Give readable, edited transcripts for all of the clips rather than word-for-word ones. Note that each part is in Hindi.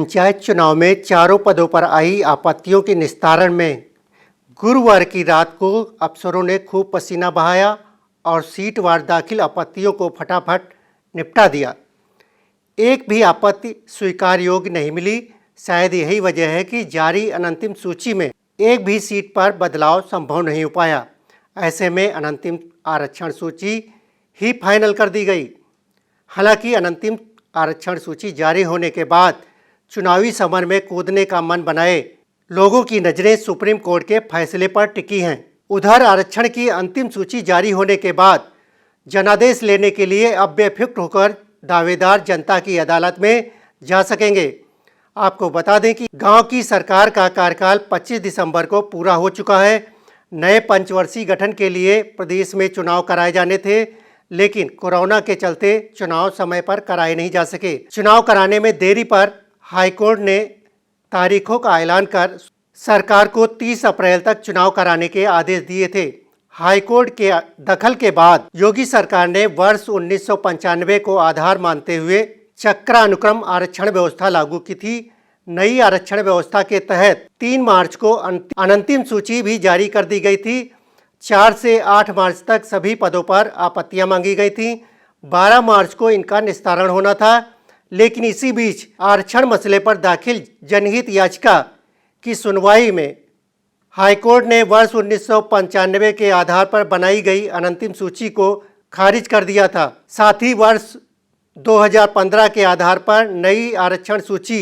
पंचायत चुनाव में चारों पदों पर आई आपत्तियों के निस्तारण में गुरुवार की रात को अफसरों ने खूब पसीना बहाया और सीटवार दाखिल आपत्तियों को फटाफट निपटा दिया। एक भी आपत्ति स्वीकार योग्य नहीं मिली। शायद यही वजह है कि जारी अनंतिम सूची में एक भी सीट पर बदलाव संभव नहीं हो पाया। ऐसे में अनंतिम आरक्षण सूची ही फाइनल कर दी गई। हालांकि अनंतिम आरक्षण सूची जारी होने के बाद चुनावी समर में कूदने का मन बनाए लोगों की नज़रें सुप्रीम कोर्ट के फैसले पर टिकी हैं। उधर आरक्षण की अंतिम सूची जारी होने के बाद जनादेश लेने के लिए अब बेफिक्र होकर दावेदार जनता की अदालत में जा सकेंगे। आपको बता दें कि गांव की सरकार का कार्यकाल 25 दिसंबर को पूरा हो चुका है। नए पंचवर्षीय गठन के लिए प्रदेश में चुनाव कराए जाने थे, लेकिन कोरोना के चलते चुनाव समय पर कराए नहीं जा सके। चुनाव कराने में देरी पर हाईकोर्ट ने तारीखों का ऐलान कर सरकार को 30 अप्रैल तक चुनाव कराने के आदेश दिए थे। हाईकोर्ट के दखल के बाद योगी सरकार ने वर्ष 1995 को आधार मानते हुए चक्रानुक्रम आरक्षण व्यवस्था लागू की थी। नई आरक्षण व्यवस्था के तहत 3 मार्च को अनंतिम सूची भी जारी कर दी गई थी। 4 से 8 मार्च तक सभी पदों पर आपत्तियां मांगी गई थी। 12 मार्च को इनका निस्तारण होना था, लेकिन इसी बीच आरक्षण मसले पर दाखिल जनहित याचिका की सुनवाई में हाईकोर्ट ने वर्ष 1995 के आधार पर बनाई गई अनंतिम सूची को खारिज कर दिया था। साथ ही वर्ष 2015 के आधार पर नई आरक्षण सूची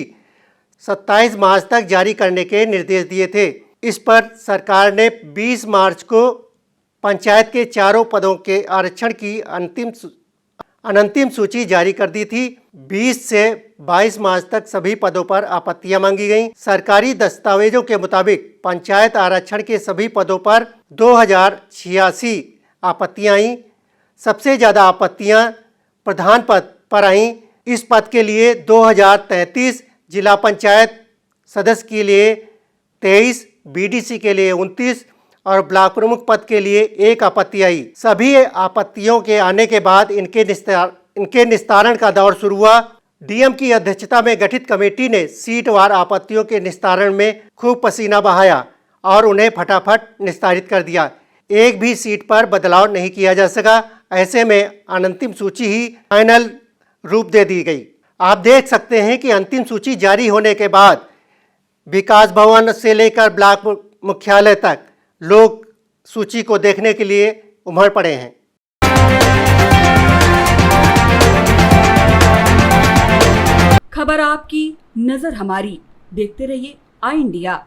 27 मार्च तक जारी करने के निर्देश दिए थे। इस पर सरकार ने 20 मार्च को पंचायत के चारों पदों के आरक्षण की अनंतिम सूची जारी कर दी थी। 20 से 22 मार्च तक सभी पदों पर आपत्तियां मांगी गईं। सरकारी दस्तावेजों के मुताबिक पंचायत आरक्षण के सभी पदों पर 2086 आपत्तियां आईं। सबसे ज़्यादा आपत्तियां प्रधान पद पर आईं। इस पद के लिए 2033, जिला पंचायत सदस्य के लिए 23, बीडीसी के लिए 29 और ब्लॉक प्रमुख पद के लिए 1 आपत्ति आई। सभी आपत्तियों के आने के बाद इनके निस्तारण का दौर शुरू हुआ। डीएम की अध्यक्षता में गठित कमेटी ने सीटवार आपत्तियों के निस्तारण में खूब पसीना बहाया और उन्हें फटाफट निस्तारित कर दिया। एक भी सीट पर बदलाव नहीं किया जा सका। ऐसे में अंतिम सूची ही फाइनल रूप दे दी गई। आप देख सकते हैं कि अंतिम सूची जारी होने के बाद विकास भवन से लेकर ब्लॉक मुख्यालय तक लोग सूची को देखने के लिए उमड़ पड़े हैं। खबर आपकी, नजर हमारी। देखते रहिए आई इंडिया।